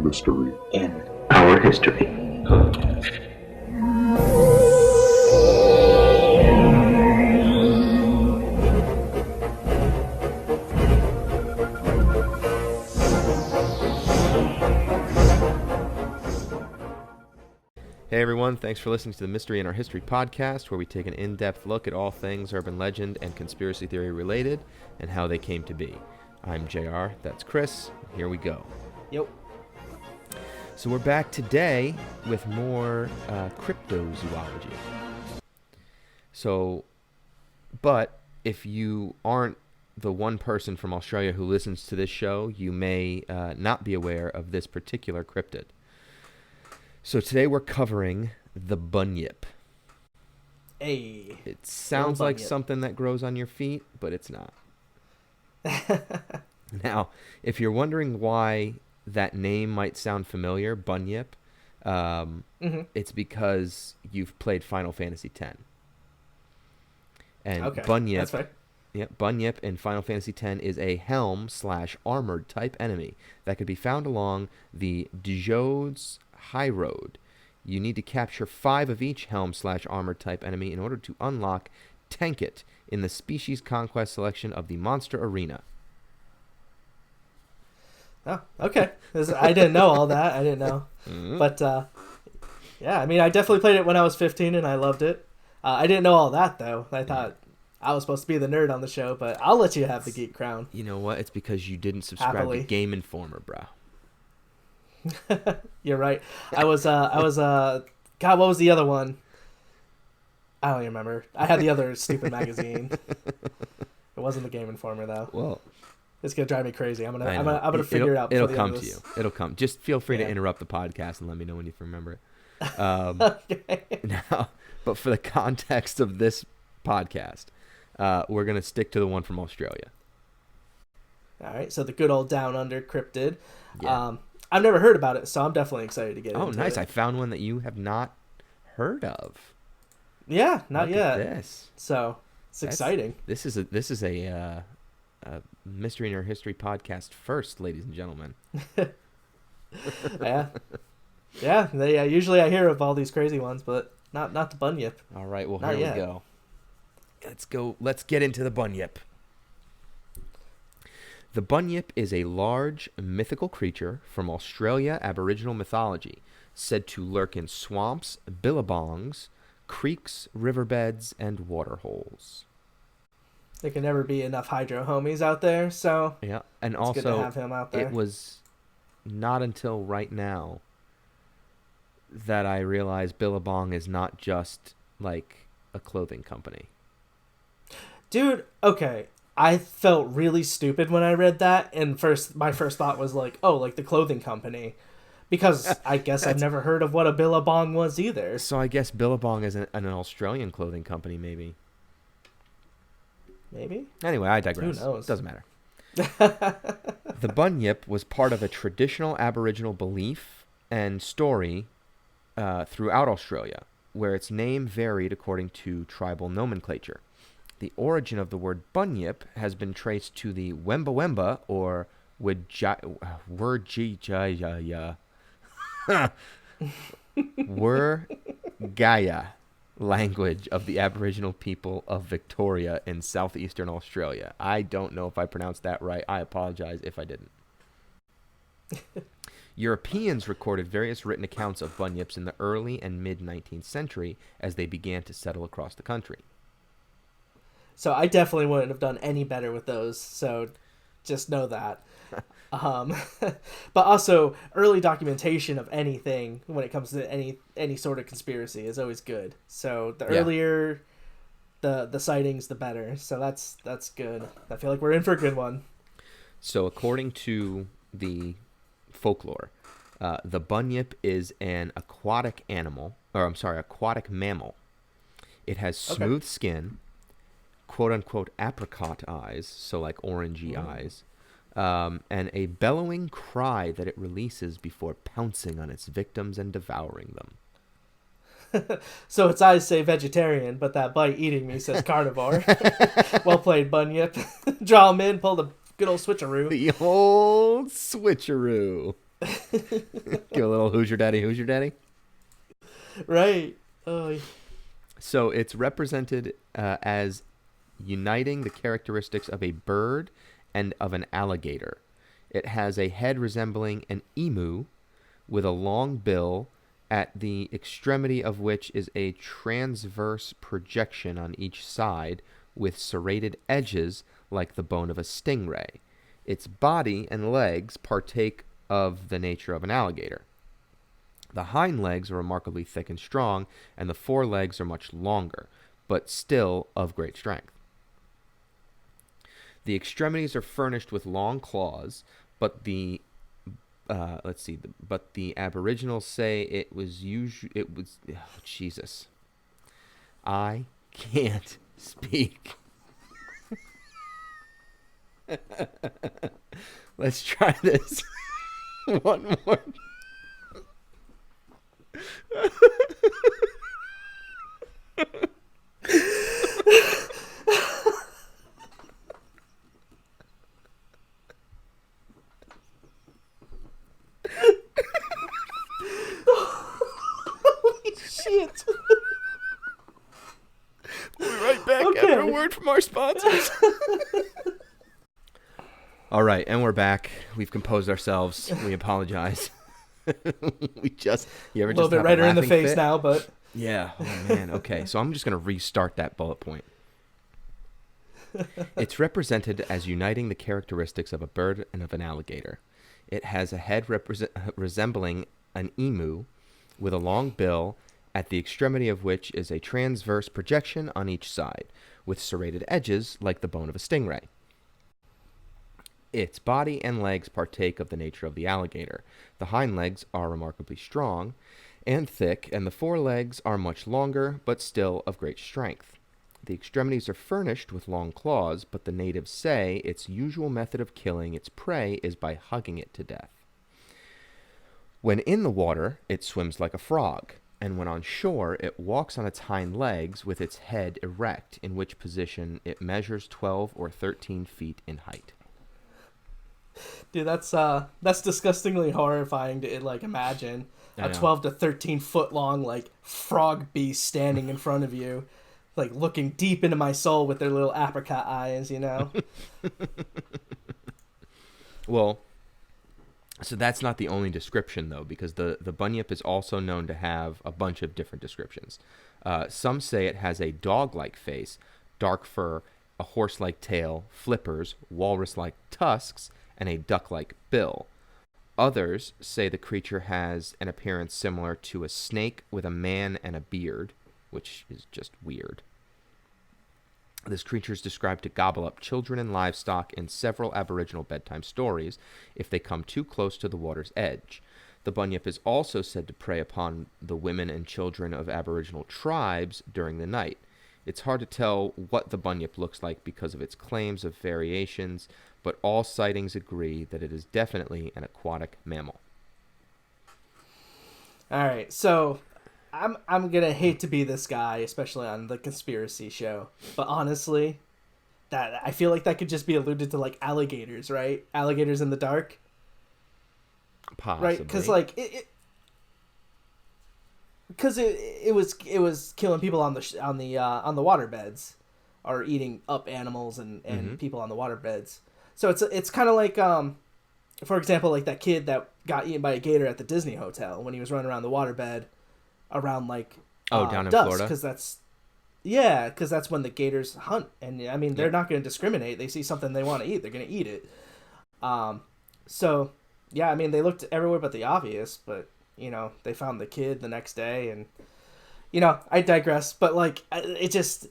mystery in our history. Hey everyone, thanks for listening to the Mystery in Our History podcast, where we take an in-depth look at all things urban legend and conspiracy theory related and how they came to be. I'm JR, that's Chris, here we go. Yep. So we're back today with more cryptozoology. But if you aren't the one person from Australia who listens to this show, you may not be aware of this particular cryptid. So today we're covering the bunyip. Hey. It sounds like something that grows on your feet, but it's not. Now, if you're wondering why that name might sound familiar, Bunyip, it's because you've played Final Fantasy X. And okay, Bunyip, that's fine. Yeah, Bunyip in Final Fantasy X is a helm/armored type enemy that could be found along the Djoud's High Road. You need to capture 5 of each helm/armored type enemy in order to unlock Tankit in the Species Conquest selection of the Monster Arena. Oh, okay. I didn't know all that. I didn't know. But, yeah, I mean, I definitely played it when I was 15 and I loved it. I didn't know all that, though. I thought I was supposed to be the nerd on the show, but I'll let you have the geek crown. You know what? It's because you didn't subscribe Happily. to Game Informer, bro. You're right. I was, God, what was the other one? I don't even remember. I had the other stupid magazine. It wasn't the Game Informer, though. Well, it's gonna drive me crazy. I'm gonna figure it out. It'll before the come end of to you. this. It'll come. Just feel free to Yeah. interrupt the podcast and let me know when you remember it. Okay. Now, but for the context of this podcast, we're gonna stick to the one from Australia. All right. So the good old Down Under cryptid. Yeah. I've never heard about it, so I'm definitely excited to get into it. Oh, nice! I found one that you have not heard of. Yeah, not Look yet. at this. So it's exciting. This is a Mystery in Our History podcast first, ladies and gentlemen. Yeah. Usually I hear of all these crazy ones, but not the bunyip. All right, well, Not here yet. we go. Let's get into the bunyip. The bunyip is a large mythical creature from Australia Aboriginal mythology, said to lurk in swamps, billabongs, creeks, riverbeds, and waterholes. There can never be enough hydro homies out there, so Yeah, and it's also good to have him out there. it was not until right now that I realized Billabong is not just like a clothing company. Dude, okay. I felt really stupid when I read that, and my first thought was like, oh, like the clothing company. Because I guess I've never heard of what a billabong was either. So I guess Billabong is an Australian clothing company, maybe. Maybe? Anyway, I digress. Who knows? Doesn't matter. The bunyip was part of a traditional Aboriginal belief and story throughout Australia, where its name varied according to tribal nomenclature. The origin of the word bunyip has been traced to the Wemba Wemba or Wurgaya language of the Aboriginal people of Victoria in southeastern Australia. I don't know if I pronounced that right. I apologize if I didn't. Europeans recorded various written accounts of bunyips in the early and mid-19th century as they began to settle across the country. So I definitely wouldn't have done any better with those, so just know that. But also, early documentation of anything when it comes to any sort of conspiracy is always good. So the earlier the sightings, the better. So that's good. I feel like we're in for a good one. So according to the folklore, the bunyip is an aquatic mammal. It has smooth skin, quote-unquote apricot eyes, so like orangey eyes, and a bellowing cry that it releases before pouncing on its victims and devouring them. So its eyes say vegetarian, but that bite eating me says carnivore. Well played, Bunyip. Draw him in, pull the good old switcheroo. The old switcheroo. Give a little who's your daddy, who's your daddy. Right. Oh, So it's represented as uniting the characteristics of a bird and of an alligator. It has a head resembling an emu with a long bill, at the extremity of which is a transverse projection on each side with serrated edges like the bone of a stingray. Its body and legs partake of the nature of an alligator. The hind legs are remarkably thick and strong, and the forelegs are much longer, but still of great strength. The extremities are furnished with long claws, but the but the Aboriginals say Jesus. I can't speak. Let's try this one more. holy shit. We'll be right back Okay. after a word from our sponsors. All right, and we're back. We've composed ourselves. We apologize. You ever A little just bit have redder in the laughing face fit? now, but Yeah. Oh man. Okay. So I'm just gonna restart that bullet point. It's represented as uniting the characteristics of a bird and of an alligator. It has a head resembling an emu, with a long bill, at the extremity of which is a transverse projection on each side, with serrated edges like the bone of a stingray. Its body and legs partake of the nature of the alligator. The hind legs are remarkably strong and thick, and the forelegs are much longer, but still of great strength. The extremities are furnished with long claws, but the natives say its usual method of killing its prey is by hugging it to death. When in the water, it swims like a frog, and when on shore, it walks on its hind legs with its head erect, in which position it measures 12 or 13 feet in height. dude, that's disgustingly horrifying to like imagine I a know. 12 to 13 foot long like frog beast standing in front of you, like looking deep into my soul with their little apricot eyes, you know. Well, so that's not the only description, though, because the bunyip is also known to have a bunch of different descriptions. Some say it has a dog-like face, dark fur, a horse-like tail, flippers, walrus-like tusks, and a duck-like bill. Others say the creature has an appearance similar to a snake with a man and a beard, which is just weird. This creature is described to gobble up children and livestock in several Aboriginal bedtime stories if they come too close to the water's edge. The bunyip is also said to prey upon the women and children of Aboriginal tribes during the night. It's hard to tell what the bunyip looks like because of its claims of variations, but all sightings agree that it is definitely an aquatic mammal. All right, so I'm gonna hate to be this guy, especially on the conspiracy show, but honestly, that I feel like that could just be alluded to like alligators, right? Alligators in the dark, Possibly. right? Because like it was killing people on the water beds, or eating up animals and people on the water beds. So it's kind of like for example, like that kid that got eaten by a gator at the Disney hotel when he was running around the waterbed around like down in dusk, Florida? because that's when the gators hunt, and I mean they're not going to discriminate. They see something they want to eat, they're going to eat it. So yeah, I mean they looked everywhere but the obvious, but you know they found the kid the next day, and you know I digress. But like it just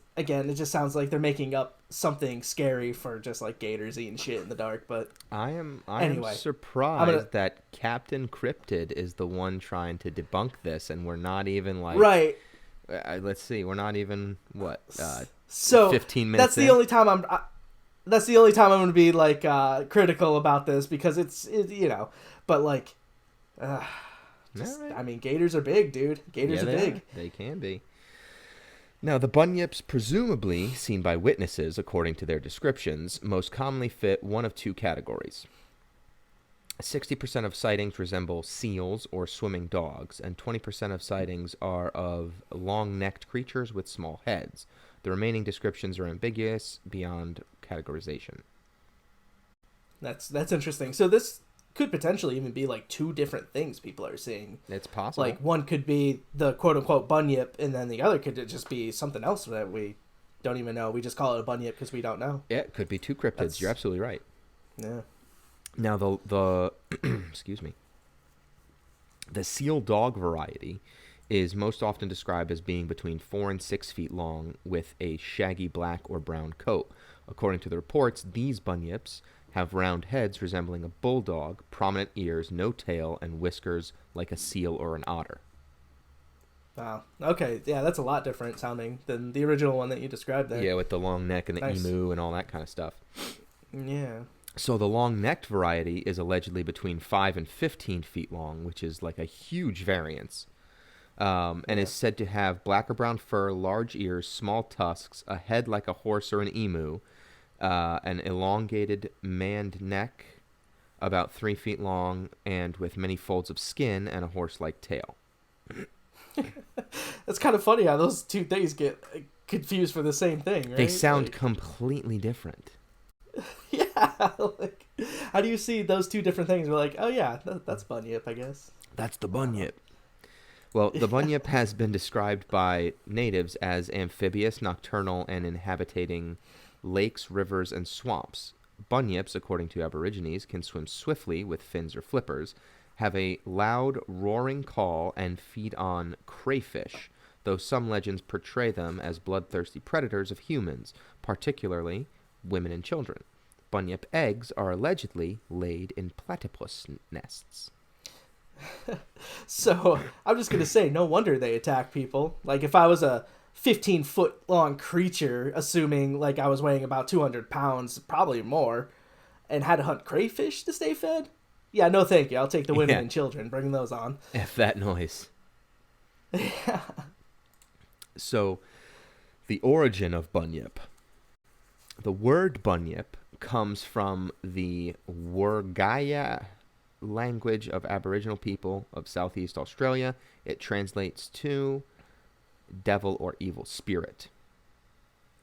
sounds like they're making up something scary for just like gators eating shit in the dark. But I am Anyway, surprised that Captain Cryptid is the one trying to debunk this, and we're not even like right. let's see, we're not even So 15 minutes. that's the only time I'm going to be like critical about this, because it's you know, but like, I mean, gators are big, dude. Gators are big. They can be. Now, the bunyips, presumably seen by witnesses, according to their descriptions, most commonly fit one of two categories. 60% of sightings resemble seals or swimming dogs, and 20% of sightings are of long-necked creatures with small heads. The remaining descriptions are ambiguous beyond categorization. That's interesting. So this could potentially even be like two different things people are seeing. It's possible. Like one could be the quote unquote bunyip, and then the other could just be something else that we don't even know. We just call it a bunyip because we don't know. Yeah, it could be two cryptids. You're absolutely right. Yeah. Now the excuse me. The seal dog variety is most often described as being between 4 and 6 feet long with a shaggy black or brown coat. According to the reports, these bunyips have round heads resembling a bulldog, prominent ears, no tail, and whiskers like a seal or an otter. Wow. Okay. Yeah, that's a lot different sounding than the original one that you described there. Yeah, with the long neck and the emu and all that kind of stuff. Yeah. So the long-necked variety is allegedly between 5 and 15 feet long, which is like a huge variance. And is said to have black or brown fur, large ears, small tusks, a head like a horse or an emu, an elongated maned neck, about 3 feet long, and with many folds of skin and a horse-like tail. It's kind of funny how those two things get confused for the same thing, right? They sound completely different. Yeah, like, how do you see those two different things? We're like, oh yeah, that's bunyip, I guess. That's the bunyip. Well, the bunyip has been described by natives as amphibious, nocturnal, and inhabiting lakes, rivers, and swamps. Bunyips, according to Aborigines, can swim swiftly with fins or flippers, have a loud, roaring call, and feed on crayfish, though some legends portray them as bloodthirsty predators of humans, particularly women and children. Bunyip eggs are allegedly laid in platypus nests. So, I'm just going to say, no wonder they attack people. Like, if I was a 15-foot long creature, assuming, like, I was weighing about 200 pounds, probably more, and had to hunt crayfish to stay fed? Yeah, no thank you. I'll take the women and children. Bring those on. F that noise. Yeah. So, the origin of bunyip. The word bunyip comes from the Wurgaya language of Aboriginal people of Southeast Australia. It translates to devil or evil spirit.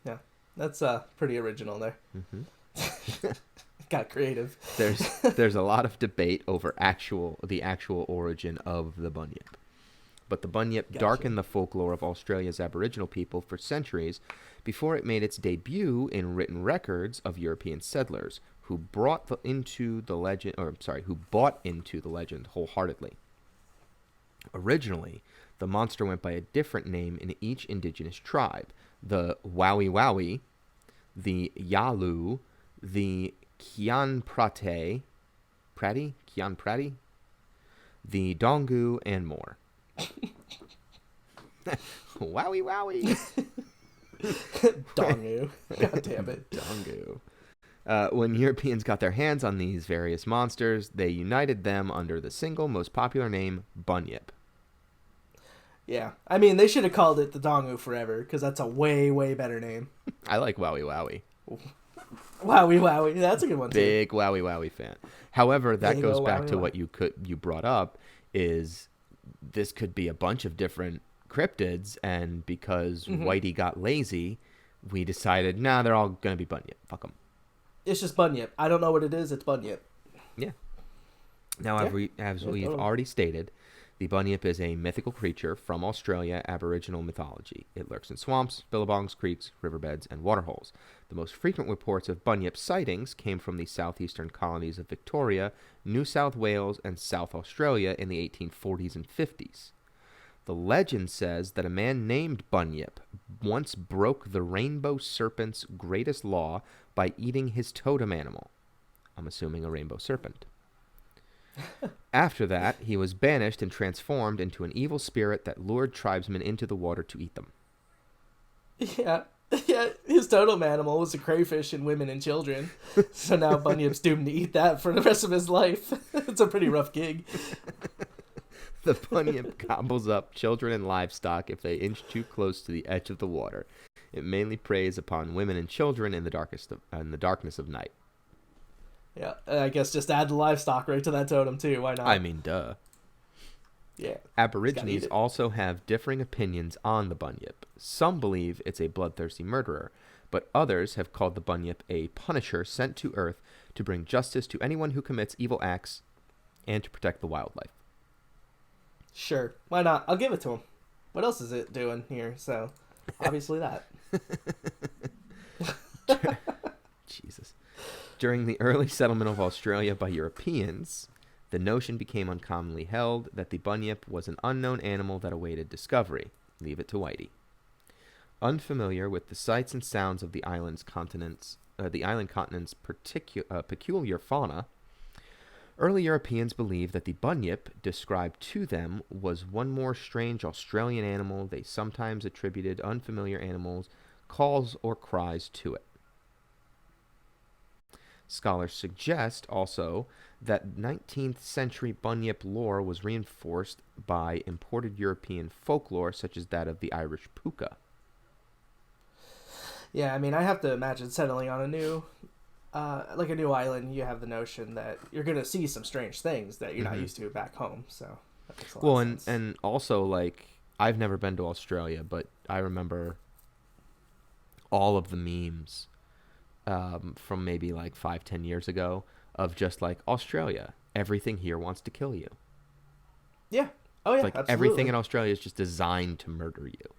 Yeah, that's pretty original there. Mm-hmm. Got creative. There's a lot of debate over the actual origin of the bunyip. But the bunyip darkened the folklore of Australia's Aboriginal people for centuries before it made its debut in written records of European settlers who bought into the legend wholeheartedly. Originally, the monster went by a different name in each indigenous tribe: the Wowie Wowie, the Yalu, the Kian Prati, the Dongu, and more. Wowie Wowie. Dongu. God damn it. Dongu. When Europeans got their hands on these various monsters, they united them under the single most popular name, Bunyip. Yeah. I mean, they should have called it the Dongu forever, because that's a way, way better name. I like Wowie Wowie. Wowie Wowie. That's a good one, too. Big Wowie Wowie fan. However, that goes back to Wowie. what you brought up, is this could be a bunch of different cryptids, and because Whitey got lazy, we decided, they're all going to be Bunyip. Fuck them. It's just Bunyip. I don't know what it is. It's Bunyip. Yeah. Now, as we've already stated, the Bunyip is a mythical creature from Australia Aboriginal mythology. It lurks in swamps, billabongs, creeks, riverbeds, and waterholes. The most frequent reports of Bunyip sightings came from the southeastern colonies of Victoria, New South Wales, and South Australia in the 1840s and 50s. The legend says that a man named Bunyip once broke the rainbow serpent's greatest law by eating his totem animal. I'm assuming a rainbow serpent. After that, he was banished and transformed into an evil spirit that lured tribesmen into the water to eat them. Yeah. Yeah, his totem animal was a crayfish and women and children. So now Bunyip's doomed to eat that for the rest of his life. It's a pretty rough gig. The Bunyip gobbles up children and livestock if they inch too close to the edge of the water. It mainly preys upon women and children in the darkness of night. Yeah, I guess just add the livestock right to that totem too. Why not? I mean, duh. Yeah, Aborigines eat it. also have differing opinions on the bunyip. Some believe it's a bloodthirsty murderer, but others have called the bunyip a punisher sent to Earth to bring justice to anyone who commits evil acts and to protect the wildlife. Sure, why not? I'll give it to him. What else is it doing here? So, obviously that. Jesus. During the early settlement of Australia by Europeans, the notion became uncommonly held that the bunyip was an unknown animal that awaited discovery. Leave it to Whitey. Unfamiliar with the sights and sounds of the island continent's peculiar fauna, early Europeans believed that the bunyip described to them was one more strange Australian animal. They sometimes attributed unfamiliar animals' calls or cries to it. Scholars suggest also that 19th century bunyip lore was reinforced by imported European folklore such as that of the Irish puka. Yeah, I mean, I have to imagine settling on like a new island. You have the notion that you're gonna see some strange things that you're not used to back home. So that makes a lot of sense. And also, like, I've never been to Australia, but I remember all of the memes from maybe like 5-10 years ago of just like Australia. Everything here wants to kill you. Yeah. Oh yeah. Like absolutely. everything in Australia is just designed to murder you.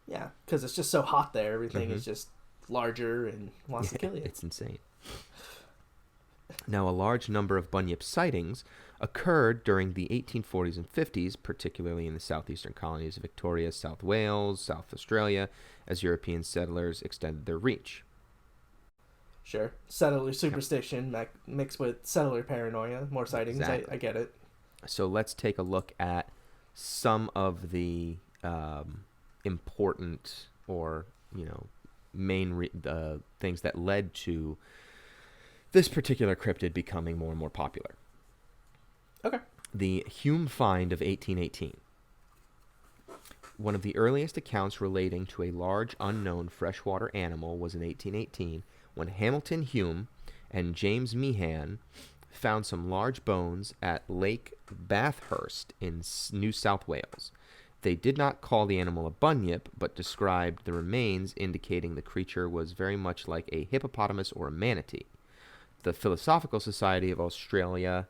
Yeah, because it's just so hot there. Everything is just larger and wants to kill you. It's insane. Now, a large number of bunyip sightings occurred during the 1840s and 50s, particularly in the southeastern colonies of Victoria, South Wales, South Australia, as European settlers extended their reach. Sure. Settler superstition mixed with settler paranoia. More sightings. Exactly. I get it. So let's take a look at some of the important or, main things that led to this particular cryptid becoming more and more popular. Okay. The Hume find of 1818. One of the earliest accounts relating to a large unknown freshwater animal was in 1818 when Hamilton Hume and James Meehan found some large bones at Lake Bathurst in New South Wales. They did not call the animal a bunyip, but described the remains, indicating the creature was very much like a hippopotamus or a manatee. The Philosophical Society of Australia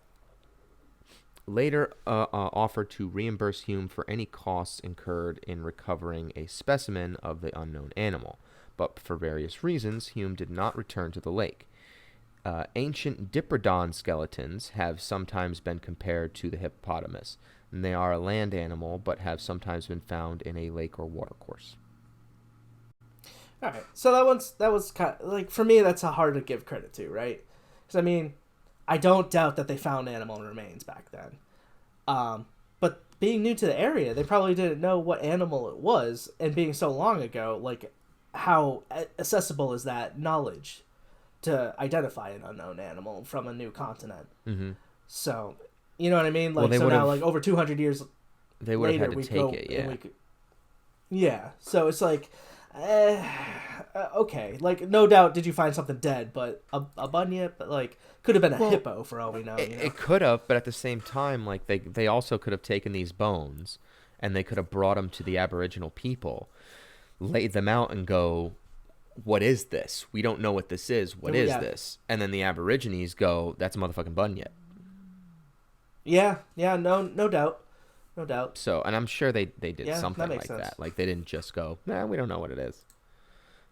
later offered to reimburse Hume for any costs incurred in recovering a specimen of the unknown animal, but for various reasons, Hume did not return to the lake. Ancient Diprotodon skeletons have sometimes been compared to the hippopotamus. And they are a land animal, but have sometimes been found in a lake or watercourse. All right. So that was kind of, like, for me, that's hard to give credit to, right? Because I mean, I don't doubt that they found animal remains back then. But being new to the area, they probably didn't know what animal it was, and being so long ago, like, how accessible is that knowledge to identify an unknown animal from a new continent? Mm-hmm. So, you know what I mean? Like, Well, so now, like, over 200 years they would later, have had to take it, yeah. Yeah, so it's like, okay, like, no doubt did you find something dead, but a bunyip, like, could have been a hippo for all we know. It could have, but at the same time, like, they also could have taken these bones and they could have brought them to the Aboriginal people, laid them out and go, what is this? We don't know what this is. What is this? And then the Aborigines go, that's a motherfucking bunyip. Yeah, no doubt. No doubt. So, and I'm sure they did something like sense. that. Like, they didn't just go, nah, we don't know what it is.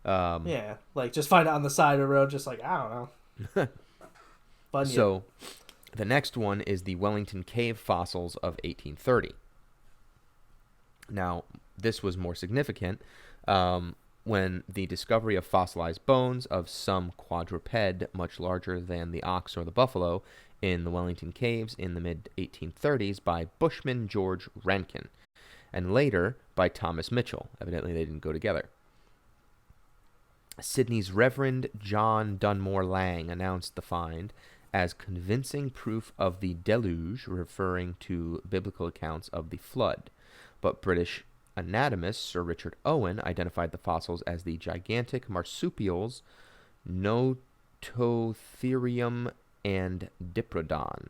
Yeah, like, just find it on the side of the road, just like, I don't know. Bunyip. So, the next one is the Wellington Cave fossils of 1830. Now, this was more significant when the discovery of fossilized bones of some quadruped much larger than the ox or the buffalo in the Wellington Caves in the mid-1830s by Bushman George Rankin, and later by Thomas Mitchell. Evidently, they didn't go together. Sydney's Reverend John Dunmore Lang announced the find as convincing proof of the deluge, referring to biblical accounts of the flood. But British anatomist Sir Richard Owen identified the fossils as the gigantic marsupials Notosuchidae, Nototherium and Diprotodon.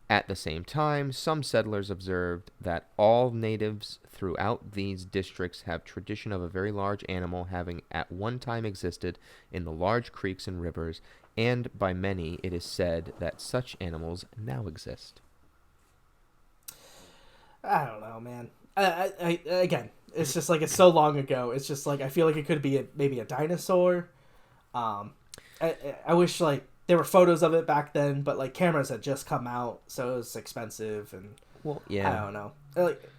At the same time, some settlers observed that all natives throughout these districts have tradition of a very large animal having at one time existed in the large creeks and rivers, and by many it is said that such animals now exist. I don't know, man. Again, it's just like it's so long ago. It's just like I feel like it could be maybe a dinosaur. I wish like there were photos of it back then, but like cameras had just come out, so it was expensive, and Well, I yeah. don't know. Like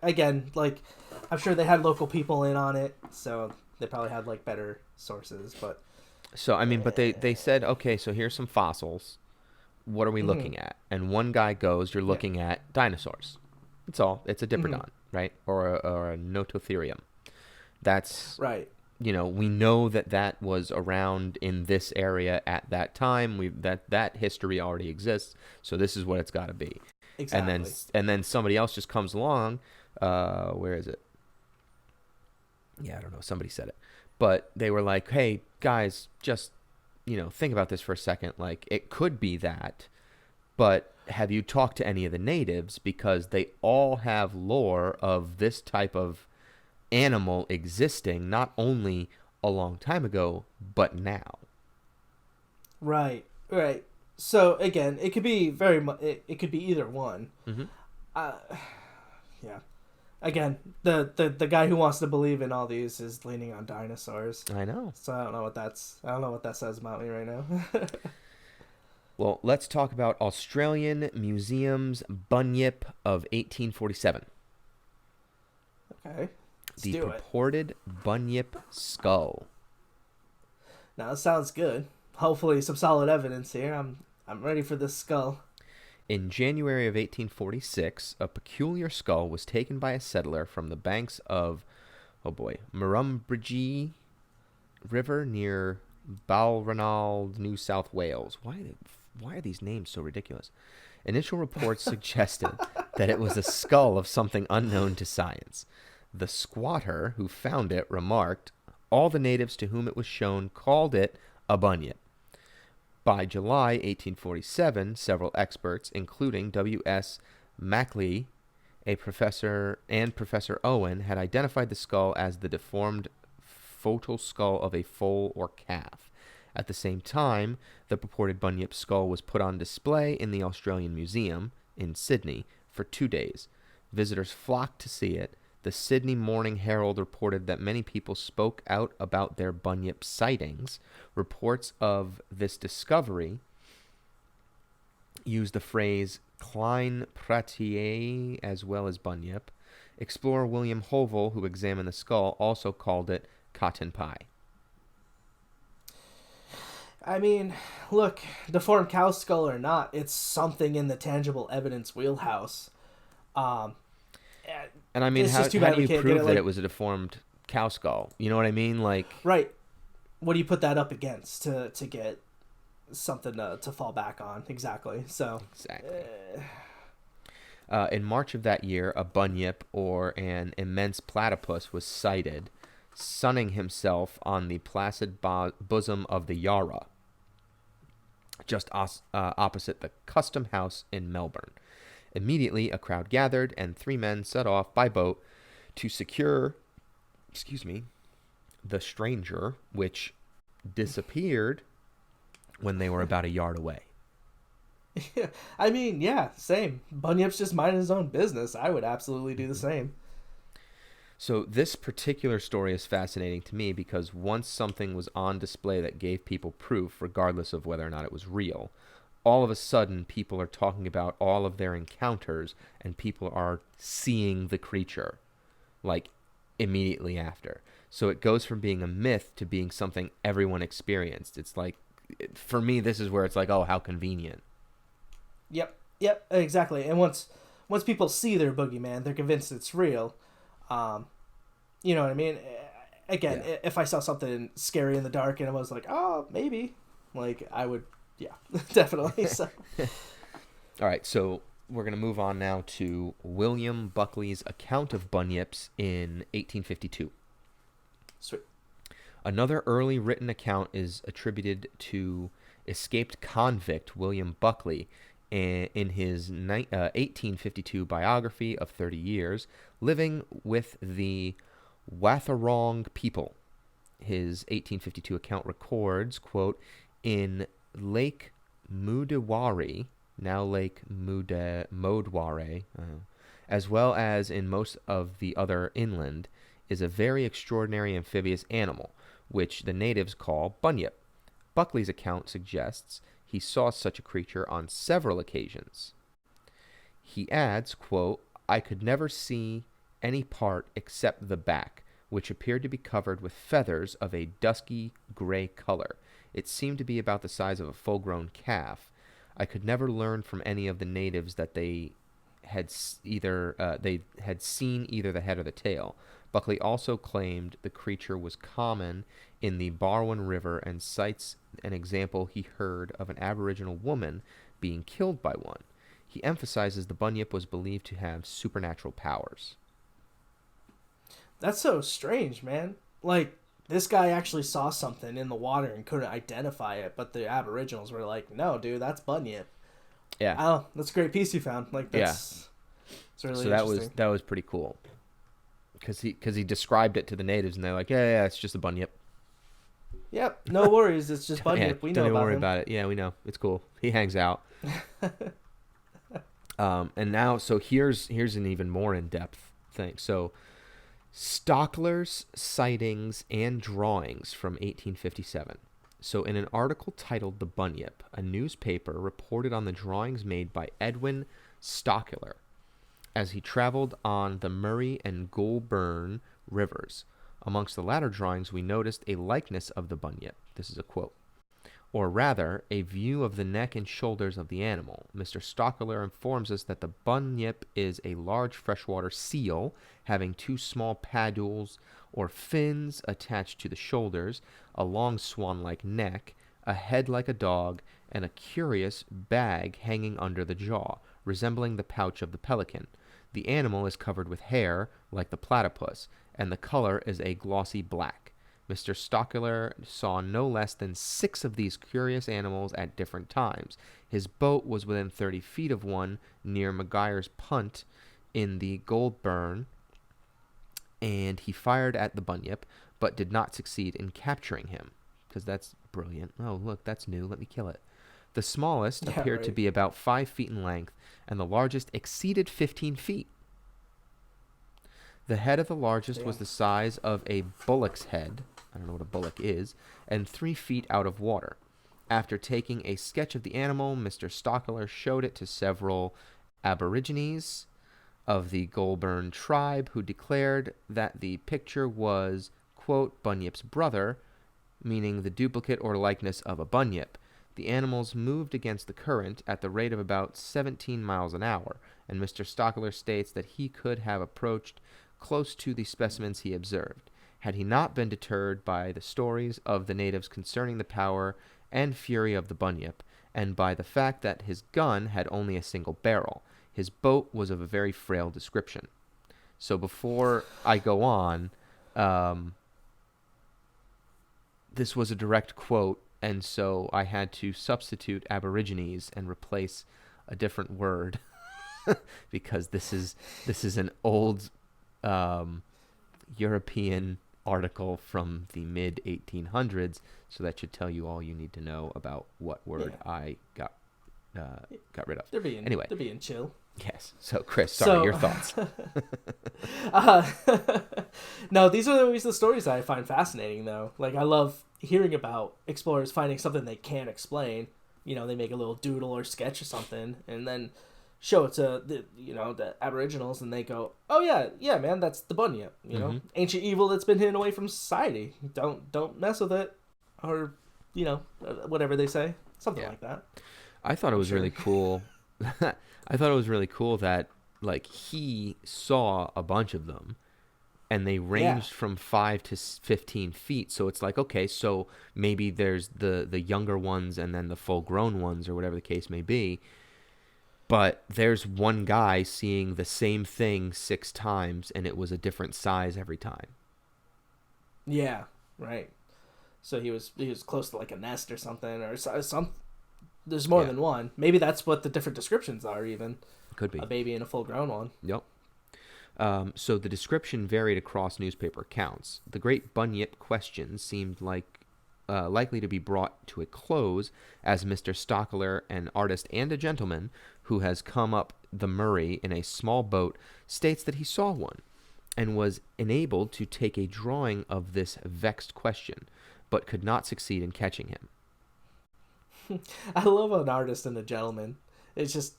again, like I'm sure they had local people in on it, so they probably had like better sources. But So, I mean, but they said, okay, so here's some fossils. What are we mhm, looking at? And one guy goes, you're yeah, looking at dinosaurs. That's all. It's a hmm, Diprotodon, right? Or a Nototherium. That's, right, we know that that was around in this area at that time. That history already exists, so this is what it's got to be. And then exactly, and then somebody else just comes along. Where is it? Yeah, I don't know. Somebody said it, but they were like, "Hey guys, just think about this for a second. Like, it could be that, but have you talked to any of the natives because they all have lore of this type of animal existing not only a long time ago but now." right, right. So again, it could be very much. It could be either one. Hmm. Uh, yeah. Again, the guy who wants to believe in all these is leaning on dinosaurs. I know. So I don't know what that says about me right now. Well, let's talk about Australian Museum's Bunyip of 1847. Okay, let's The do it. purported Bunyip skull. Now it sounds good. Hopefully, some solid evidence here. I'm ready for this skull. In January of 1846, a peculiar skull was taken by a settler from the banks of, oh boy, Murrumbidgee River near Balranald, New South Wales. Why are these names so ridiculous? Initial reports suggested that it was a skull of something unknown to science. The squatter who found it remarked, all the natives to whom it was shown called it a bunyip. By July 1847, several experts, including W.S. Macleay, a professor, and Professor Owen, had identified the skull as the deformed foetal skull of a foal or calf. At the same time, the purported bunyip skull was put on display in the Australian Museum in Sydney for 2 days. Visitors flocked to see it. The Sydney Morning Herald reported that many people spoke out about their bunyip sightings. Reports of this discovery use the phrase Klein Pratier as well as bunyip. Explorer William Hovell, who examined the skull, also called it cotton pie. I mean, look, deformed cow skull or not, it's something in the tangible evidence wheelhouse. Um, And I mean, it's how, just too how bad do we you can't get prove it that like it was a deformed cow skull? You know what I mean? Like, right. What do you put that up against to get something to fall back on? Exactly. So, exactly. In March of that year, a bunyip, or an immense platypus, was sighted, sunning himself on the placid bosom of the Yarra, just opposite the Custom House in Melbourne. Immediately, a crowd gathered, and 3 men set off by boat to secure, the stranger, which disappeared when they were about a yard away. yeah, I mean, yeah, same. Bunyip's just minding his own business. I would absolutely do the Hmm. same. So this particular story is fascinating to me because once something was on display that gave people proof, regardless of whether or not it was real, all of a sudden people are talking about all of their encounters and people are seeing the creature, like, immediately after. So it goes from being a myth to being something everyone experienced. It's like, for me, this is where it's like, oh, how convenient. Yep, yep, exactly. And once people see their boogeyman, they're convinced it's real. Um, you know what I mean? Again, Yeah. if I saw something scary in the dark and I was like, oh, maybe, like I would, yeah, definitely. So, All right, so we're going to move on now to William Buckley's account of bunyips in 1852. sweet. Another early written account is attributed to escaped convict William Buckley in his 1852 biography of 30 years, living with the Wathaurong people. His 1852 account records, quote, in Lake Mudawari, now Lake Modware, as well as in most of the other inland, is a very extraordinary amphibious animal, which the natives call Bunyip. Buckley's account suggests he saw such a creature on several occasions. He adds, quote, I could never see any part except the back, which appeared to be covered with feathers of a dusky gray color. It seemed to be about the size of a full-grown calf. I could never learn from any of the natives that they had seen either the head or the tail. Buckley also claimed the creature was common in the Barwon River and cites an example he heard of an Aboriginal woman being killed by one. He emphasizes the Bunyip was believed to have supernatural powers. That's so strange, man. Like, this guy actually saw something in the water and couldn't identify it, but the Aboriginals were like, no, dude, that's Bunyip. Yeah. Oh, that's a great piece you found. Like, that's it's really so interesting. that was pretty cool. Because he described it to the natives, and they're like, yeah, it's just a Bunyip. Yep, no worries. It's just Bunyip. We know don't even about worry him. about it. Yeah, we know. It's cool. He hangs out. And now, so here's an even more in-depth thing. So, Stockler's sightings and drawings from 1857. So, in an article titled The Bunyip, a newspaper reported on the drawings made by Edwin Stockler as he traveled on the Murray and Goulburn rivers. Amongst the latter drawings, we noticed a likeness of the Bunyip. This is a quote. Or rather, a view of the neck and shoulders of the animal. Mr. Stockler informs us that the Bunyip is a large freshwater seal having two small paddles or fins attached to the shoulders, a long swan-like neck, a head like a dog, and a curious bag hanging under the jaw, resembling the pouch of the pelican. The animal is covered with hair, like the platypus, and the color is a glossy black. Mr. Stockler saw no less than 6 of these curious animals at different times. His boat was within 30 feet of one near Maguire's Punt in the Goulburn, and he fired at the Bunyip, but did not succeed in capturing him. Because that's brilliant. Oh, look, that's new. Let me kill it. The smallest appeared to be about 5 feet in length, and the largest exceeded 15 feet. The head of the largest was the size of a bullock's head. I don't know what a bullock is, and 3 feet out of water. After taking a sketch of the animal, Mr. Stockler showed it to several Aborigines of the Goulburn tribe, who declared that the picture was, quote, Bunyip's brother, meaning the duplicate or likeness of a Bunyip. The animals moved against the current at the rate of about 17 miles an hour, and Mr. Stockler states that he could have approached close to the specimens he observed, had he not been deterred by the stories of the natives concerning the power and fury of the Bunyip, and by the fact that his gun had only a single barrel. His boat was of a very frail description. So before I go on, this was a direct quote, and so I had to substitute Aborigines and replace a different word because this is an old European article from the mid 1800s, so that should tell you all you need to know about what word I got rid of. They're being chill. Yes. So Chris, sorry, your thoughts. No, these are always the stories that I find fascinating, though. Like, I love hearing about explorers finding something they can't explain. You know, they make a little doodle or sketch or something, and then show it to the Aboriginals, and they go, "Oh yeah, man, that's the Bunyip. You know, ancient evil that's been hidden away from society. Don't mess with it," or whatever they say, something like that. I thought it was really cool. I thought it was really cool that like he saw a bunch of them, and they ranged from 5 to 15 feet. So it's like, okay, so maybe there's the younger ones and then the full-grown ones, or whatever the case may be. But there's one guy seeing the same thing 6 times, and it was a different size every time. Yeah, right. So he was close to like a nest or something, or some. There's more Yeah. than one. Maybe that's what the different descriptions are. Even Could be. a baby and a full grown one. Yep. So the description varied across newspaper accounts. The great Bunyip question seemed likely to be brought to a close as Mr. Stockler, an artist and a gentleman who has come up the Murray in a small boat, states that he saw one and was enabled to take a drawing of this vexed question, but could not succeed in catching him. I love an artist and a gentleman. It's just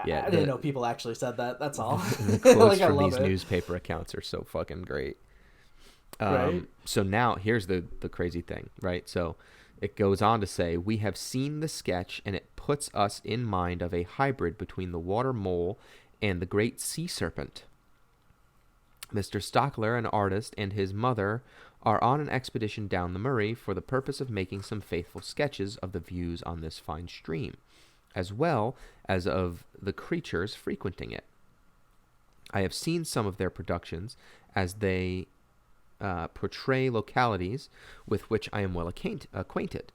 Yeah, I didn't know people actually said that. That's all. the quotes Like, I from love these it. newspaper accounts are so fucking great. Right. So now here's the crazy thing, right? So it goes on to say, we have seen the sketch and it puts us in mind of a hybrid between the water mole and the great sea serpent. Mr. Stockler, an artist, and his mother are on an expedition down the Murray for the purpose of making some faithful sketches of the views on this fine stream, as well as of the creatures frequenting it. I have seen some of their productions as they portray localities with which I am well acquainted,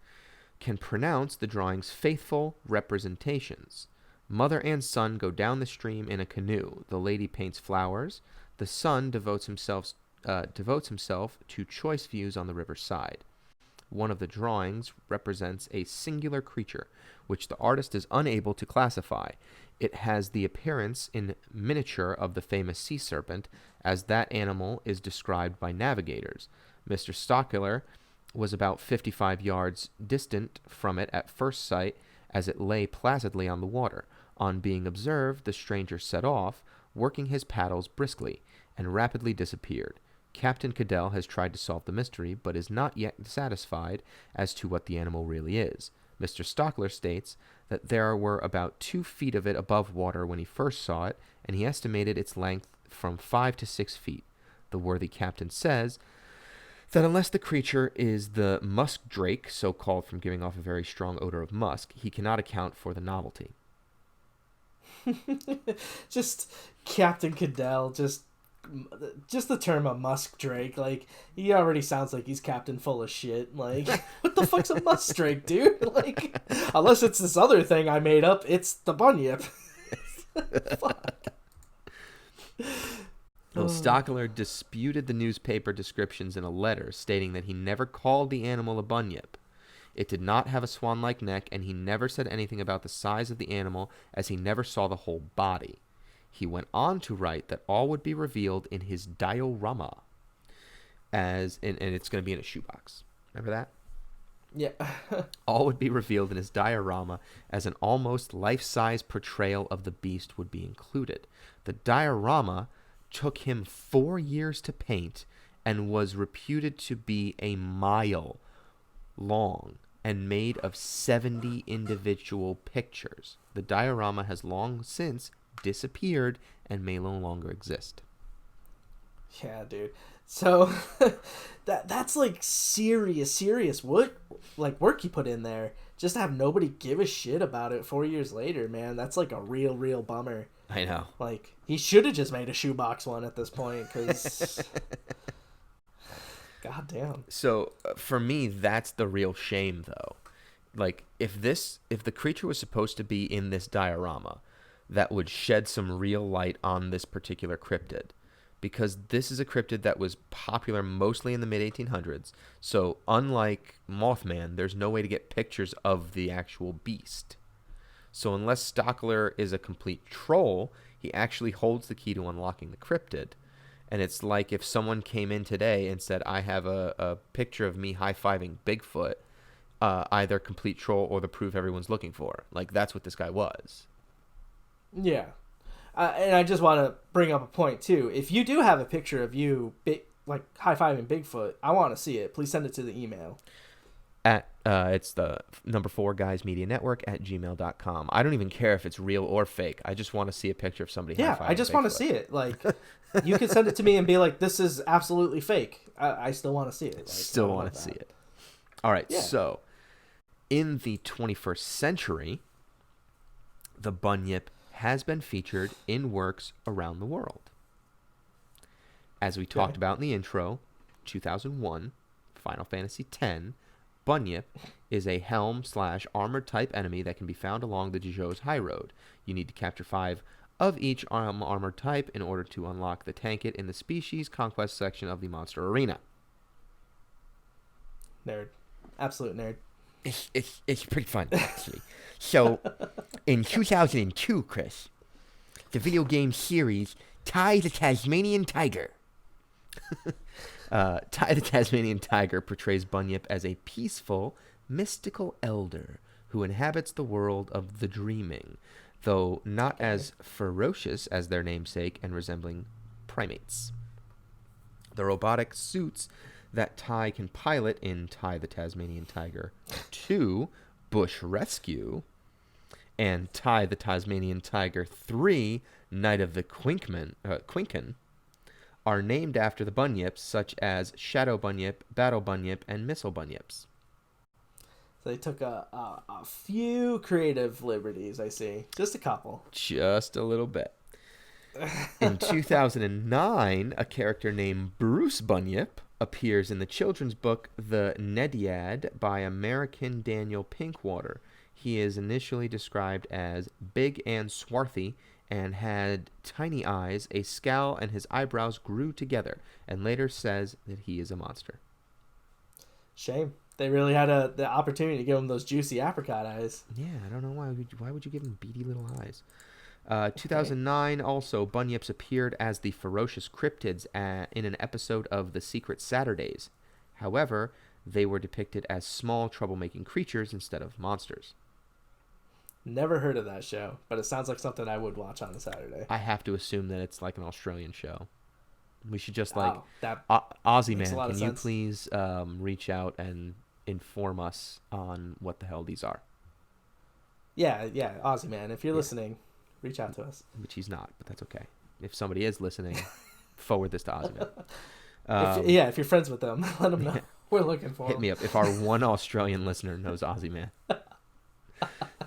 can pronounce the drawing's faithful representations. Mother and son go down the stream in a canoe. The lady paints flowers. The son devotes himself to choice views on the river's side. One of the drawings represents a singular creature, which the artist is unable to classify. It has the appearance in miniature of the famous sea serpent, as that animal is described by navigators. Mr. Stockler was about 55 yards distant from it at first sight, as it lay placidly on the water. On being observed, the stranger set off, working his paddles briskly, and rapidly disappeared. Captain Cadell has tried to solve the mystery, but is not yet satisfied as to what the animal really is. Mr. Stockler states that there were about 2 feet of it above water when he first saw it, and he estimated its length from 5 to 6 feet. The worthy captain says that unless the creature is the musk drake, so called from giving off a very strong odor of musk, he cannot account for the novelty. Just Captain Cadell, just the term a musk drake, like, he already sounds like he's captain full of shit. Like, what the fuck's a musk drake, dude? Like, unless it's this other thing I made up, it's the bunyip. Fuck. Well, Stockler disputed the newspaper descriptions in a letter, stating that he never called the animal a bunyip. It did not have a swan-like neck, and he never said anything about the size of the animal, as he never saw the whole body. He went on to write that all would be revealed in his diorama, and it's going to be in a shoebox. Remember that? Yeah. All would be revealed in his diorama, as an almost life-size portrayal of the beast would be included. The diorama took him 4 years to paint and was reputed to be a mile long and made of 70 individual pictures. The diorama has long since disappeared and may no longer exist. Yeah, dude. So that's like serious work you put in there just to have nobody give a shit about it 4 years later, man. That's like a real bummer. I know. Like, he should have just made a shoebox one at this point, because god damn. So for me, that's the real shame, though. Like, if the creature was supposed to be in this diorama, that would shed some real light on this particular cryptid, because this is a cryptid that was popular mostly in the mid-1800s. So unlike Mothman, there's no way to get pictures of the actual beast. So unless Stockler is a complete troll, he actually holds the key to unlocking the cryptid. And it's like if someone came in today and said, I have a picture of me high-fiving Bigfoot, either complete troll or the proof everyone's looking for. Like, that's what this guy was. Yeah. And I just want to bring up a point, too. If you do have a picture of you, like, high-fiving Bigfoot, I want to see it. Please send it to the email. It's the number 4 guys media network at gmail.com. I don't even care if it's real or fake. I just want to see a picture of somebody. Yeah, I just want to see it. Like, you can send it to me and be like, this is absolutely fake. I still want to see it. Like, still want to see it. All right. Yeah. So in the 21st century, the bunyip has been featured in works around the world. As we talked about in the intro, 2001, Final Fantasy X, Bunyip is a helm/armored type enemy that can be found along the Dijo's High Road. You need to capture 5 of each armored type in order to unlock the tank it in the species conquest section of the monster arena. Nerd. Absolute nerd. It's pretty fun, actually. So, in 2002, Chris, the video game series Ty the Tasmanian Tiger. Ty the Tasmanian Tiger portrays Bunyip as a peaceful, mystical elder who inhabits the world of the dreaming, though not as ferocious as their namesake and resembling primates. The robotic suits that Ty can pilot in Ty the Tasmanian Tiger 2, Bush Rescue, and Ty the Tasmanian Tiger 3, Night of the Quinken, are named after the bunyips such as Shadow Bunyip, Battle Bunyip, and Missile Bunyips. So they took a few creative liberties, I see. Just a couple. Just a little bit. In 2009, a character named Bruce Bunyip appears in the children's book The Nediad by American Daniel Pinkwater. He is initially described as big and swarthy and had tiny eyes, a scowl, and his eyebrows grew together, and later says that he is a monster. Shame. They really had the opportunity to give him those juicy apricot eyes. Yeah, I don't know why would you give him beady little eyes? 2009 also, Bunyips appeared as the ferocious cryptids in an episode of The Secret Saturdays. However, they were depicted as small troublemaking creatures instead of monsters. Never heard of that show, but it sounds like something I would watch on a Saturday. I have to assume that it's like an Australian show. We should just that Aussie makes Man, a lot of can you sense. please reach out and inform us on what the hell these are? Yeah, Aussie Man, if you're listening, reach out to us. Which he's not, but that's okay. If somebody is listening, forward this to Aussie Man. If you're friends with them, let them know. We're looking for Hit them. me up if our one Australian listener knows Aussie Man.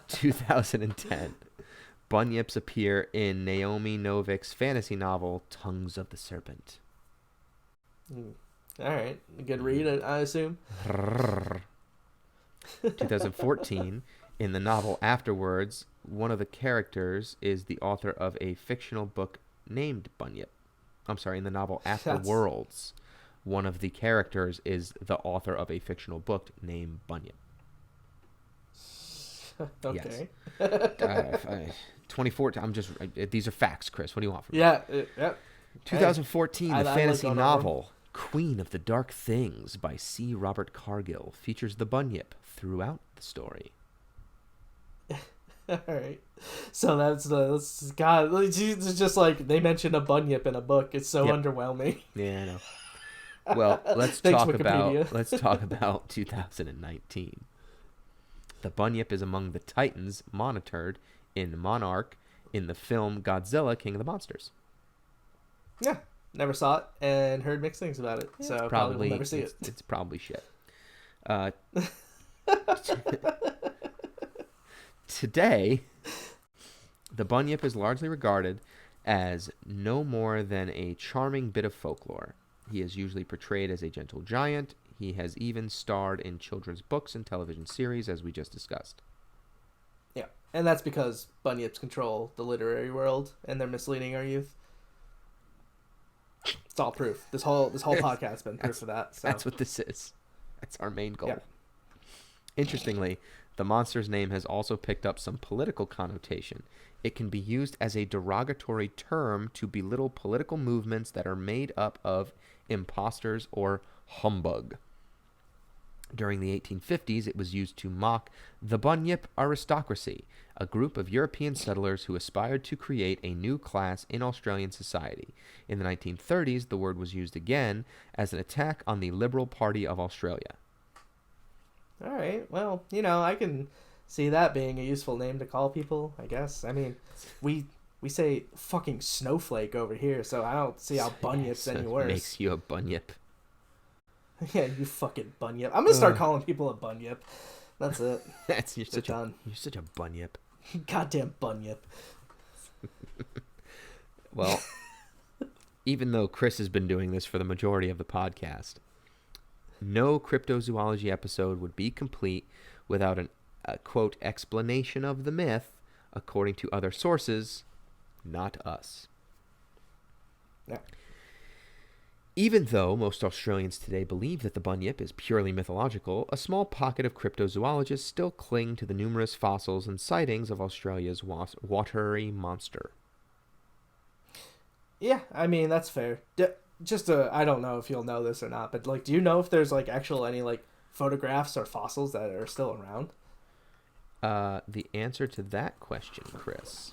2010. Bunyips appear in Naomi Novik's fantasy novel Tongues of the Serpent. All right. A good read, I assume. 2014. In the novel Afterwards, one of the characters is the author of a fictional book named Bunyip. I'm sorry, in the novel Afterworlds, one of the characters is the author of a fictional book named Bunyip. Okay. Yes. 2014. These are facts, Chris. What do you want from me? Yeah. 2014, Hey, the I fantasy like going novel Queen of the Dark Things by C. Robert Cargill features the Bunyip throughout the story. All right. So that's God. It's just like they mentioned a bunyip in a book. It's so underwhelming. Yeah, I know. Well, let's Thanks, talk Wikipedia. about 2019. The Bunyip is among the Titans monitored in Monarch in the film Godzilla King of the Monsters. Yeah. Never saw it and heard mixed things about it. So probably will never see it. It's probably shit. Today, the Bunyip is largely regarded as no more than a charming bit of folklore. He is usually portrayed as a gentle giant. He has even starred in children's books and television series, as we just discussed. Yeah. And that's because bunyips control the literary world and they're misleading our youth. It's all proof. This whole podcast has been proof of that. So. That's what this is. That's our main goal. Yeah. Interestingly, the monster's name has also picked up some political connotation. It can be used as a derogatory term to belittle political movements that are made up of imposters or humbug. During the 1850s, it was used to mock the Bunyip aristocracy, a group of European settlers who aspired to create a new class in Australian society. In the 1930s, the word was used again as an attack on the Liberal Party of Australia. All right. Well, I can see that being a useful name to call people, I guess. I mean, we say fucking snowflake over here, so I don't see how bunyip's any worse. Makes you a bunyip. Yeah, you fucking bunyip. I'm gonna start calling people a bunyip. That's it. You're such a bunyip. Goddamn bunyip. Well, even though Chris has been doing this for the majority of the podcast, No cryptozoology episode would be complete without a quote explanation of the myth, according to other sources, not us. Yeah. Even though most Australians today believe that the bunyip is purely mythological, a small pocket of cryptozoologists still cling to the numerous fossils and sightings of Australia's watery monster. Yeah, I mean that's fair. I don't know if you'll know this or not, but like, do you know if there's like actual any like photographs or fossils that are still around? The answer to that question, Chris,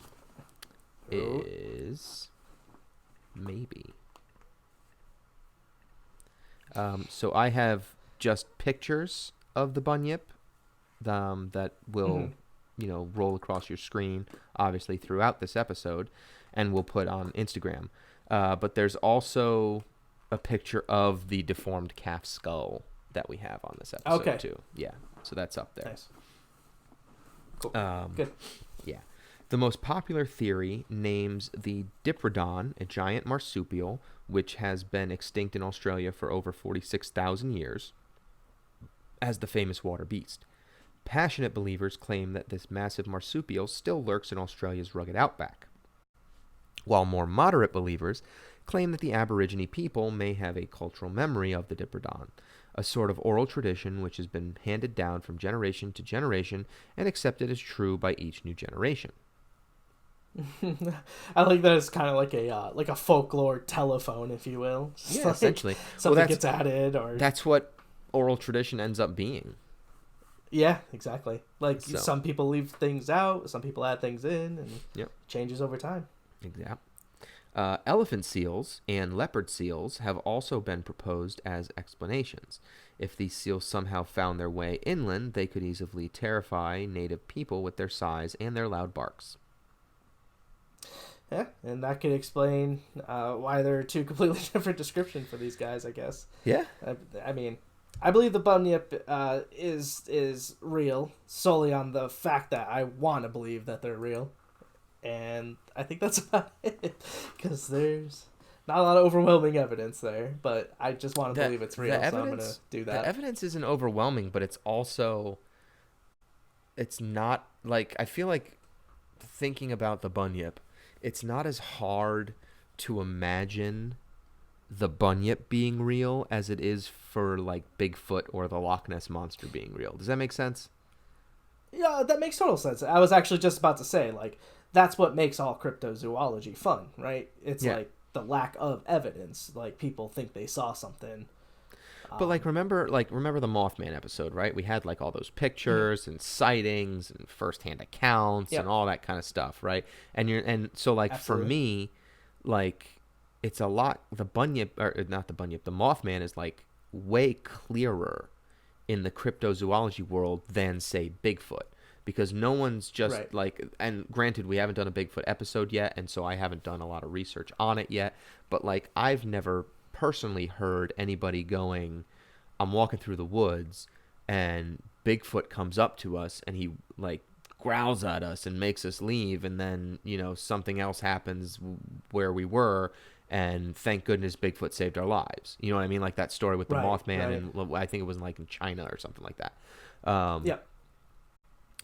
is maybe. So I have just pictures of the bunyip that will, roll across your screen, obviously, throughout this episode, and we'll put on Instagram. But there's also a picture of the deformed calf skull that we have on this episode, too. Yeah, so that's up there. Nice. Cool. Good. Yeah. The most popular theory names the Diprotodon, a giant marsupial, which has been extinct in Australia for over 46,000 years, as the famous water beast. Passionate believers claim that this massive marsupial still lurks in Australia's rugged outback, while more moderate believers claim that the Aborigine people may have a cultural memory of the Diprotodon, a sort of oral tradition which has been handed down from generation to generation and accepted as true by each new generation. I like that it's kind of like a folklore telephone, if you will. Just yeah, essentially. Something gets added, or that's what oral tradition ends up being. Yeah, exactly. Like some people leave things out, some people add things in, and changes over time. Exactly. Elephant seals and leopard seals have also been proposed as explanations. If these seals somehow found their way inland, they could easily terrify native people with their size and their loud barks. Yeah, and that could explain why there are two completely different descriptions for these guys, I guess. Yeah. I mean, I believe the bunyip is real solely on the fact that I want to believe that they're real. And I think that's about it, because there's not a lot of overwhelming evidence there, but I just want to believe it's real, so I'm going to do that. The evidence isn't overwhelming, but it's also, it's not, like, I feel like thinking about the bunyip, it's not as hard to imagine the bunyip being real as it is for, like, Bigfoot or the Loch Ness Monster being real. Does that make sense? Yeah, that makes total sense. I was actually just about to say, like, that's what makes all cryptozoology fun, right? It's like the lack of evidence. Like, people think they saw something. But like remember the Mothman episode, right? We had like all those pictures and sightings and firsthand accounts and all that kind of stuff, right? And so like Absolutely. For me, like it's a lot. The bunyip, or not the bunyip, the Mothman is like way clearer in the cryptozoology world than say Bigfoot. Because no one's just like, and granted, we haven't done a Bigfoot episode yet, and so I haven't done a lot of research on it yet, but like I've never personally heard anybody going, I'm walking through the woods and Bigfoot comes up to us and he like growls at us and makes us leave, and then, you know, something else happens where we were, and thank goodness Bigfoot saved our lives. You know what I mean? Like that story with the Mothman, and I think it was like in China or something like that.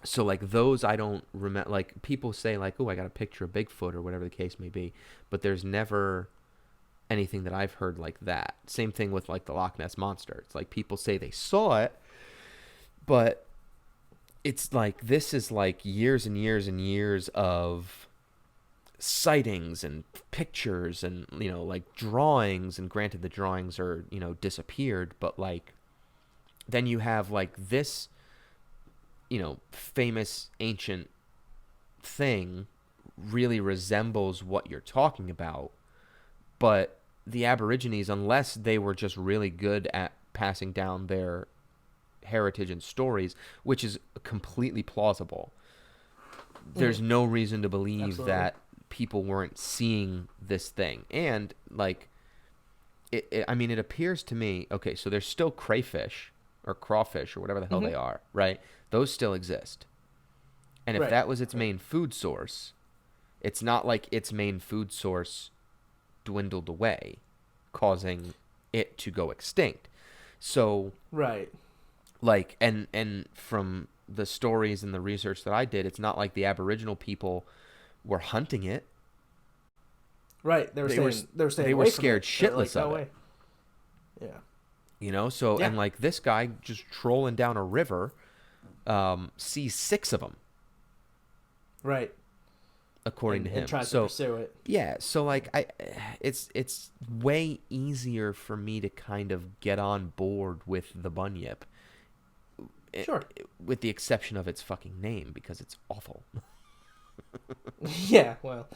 So, like, those I don't remember. Like, people say, like, oh, I got a picture of Bigfoot or whatever the case may be. But there's never anything that I've heard like that. Same thing with, like, the Loch Ness Monster. It's like people say they saw it, but it's like this is, like, years and years and years of sightings and pictures and, you know, like, drawings. And granted, the drawings are, you know, disappeared. But, like, then you have, like, this, you know, famous ancient thing really resembles what you're talking about, but the Aborigines, unless they were just really good at passing down their heritage and stories, which is completely plausible, there's no reason to believe that people weren't seeing this thing. And like I mean, it appears to me, okay, so there's still crayfish or crawfish or whatever the hell they are, right? Those still exist. And if that was its main food source, it's not like its main food source dwindled away, causing it to go extinct. So, Right. like, and from the stories and the research that I did, it's not like the Aboriginal people were hunting it. Right. They were They were staying. They were staying they were away from scared it. They were like, shitless no of way. it. Yeah. You know, so Yeah. and like this guy just trolling down a river, sees 6 of them, Right. according to him. And tries to So pursue it. yeah, so like it's way easier for me to kind of get on board with the Bunyip, Sure. with the exception of its fucking name because it's awful. Yeah. Well,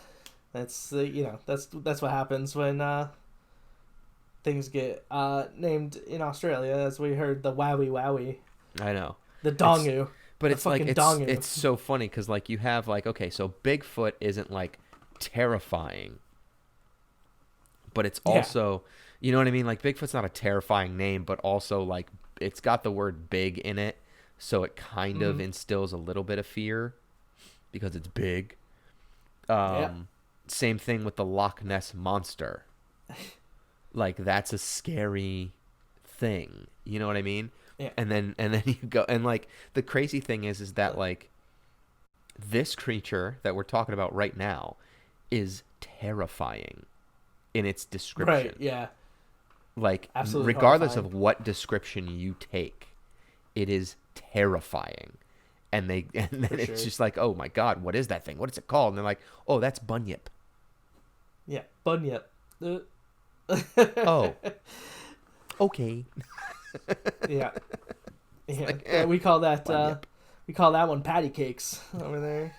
that's that's what happens when things get named in Australia, as we heard the wowie wowie, I know. the dongu. But The it's like fucking dongu. it's so funny because like you have like, okay, so Bigfoot isn't like terrifying, but it's Yeah. also, you know what I mean? Like Bigfoot's not a terrifying name, but also like it's got the word big in it, so it kind of instills a little bit of fear because it's big. Yeah. Same thing with the Loch Ness monster. Like that's a scary thing. You know what I mean? Yeah. And then you go and like the crazy thing is that like this creature that we're talking about right now is terrifying in its description. Right. Yeah. Like Absolutely regardless horrifying. of what description you take, it is terrifying. And then For it's sure. just like, oh my God, what is that thing? What is it called? And they're like, oh, that's Bunyip. Yeah. Bunyip. Oh, okay. Yeah. Yeah. like, Yeah, we call that Bunyip. one patty cakes over there.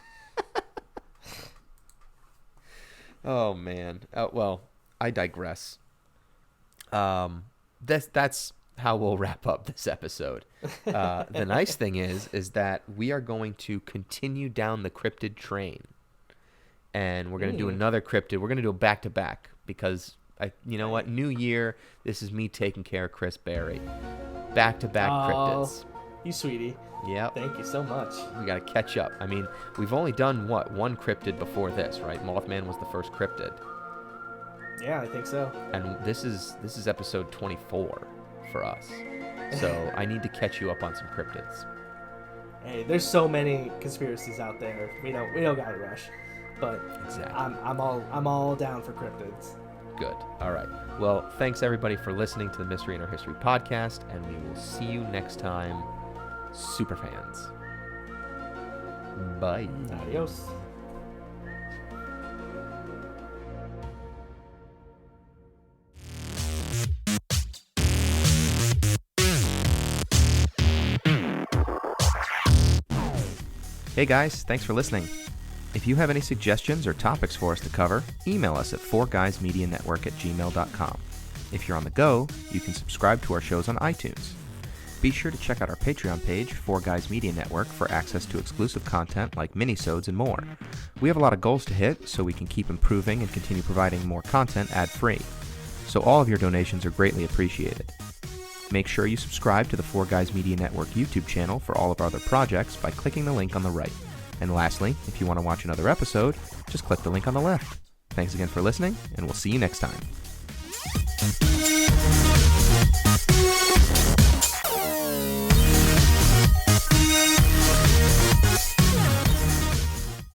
Oh man. Well, I digress. That's how we'll wrap up this episode. The nice thing is that we are going to continue down the cryptid train, and we're gonna do another cryptid. We're gonna do a back to back because you know what? New year. This is me taking care of Chris Berry. Back to back cryptids. You sweetie. Yep. Thank you so much. We got to catch up. I mean, we've only done one cryptid before this, right? Mothman was the first cryptid, Yeah, I think so. and this is episode 24 for us. So I need to catch you up on some cryptids. Hey, there's so many conspiracies out there. We don't gotta rush. But Exactly. I'm all down for cryptids. Good. All right. Well, thanks everybody for listening to the Mystery in Our History podcast, and we will see you next time, superfans. Bye. Adios. Hey guys, thanks for listening. If you have any suggestions or topics for us to cover, email us at 4guysmedianetwork@gmail.com. If you're on the go, you can subscribe to our shows on iTunes. Be sure to check out our Patreon page, 4Guys Media Network, for access to exclusive content like minisodes and more. We have a lot of goals to hit, so we can keep improving and continue providing more content ad-free. So all of your donations are greatly appreciated. Make sure you subscribe to the 4Guys Media Network YouTube channel for all of our other projects by clicking the link on the right. And lastly, if you want to watch another episode, just click the link on the left. Thanks again for listening, and we'll see you next time.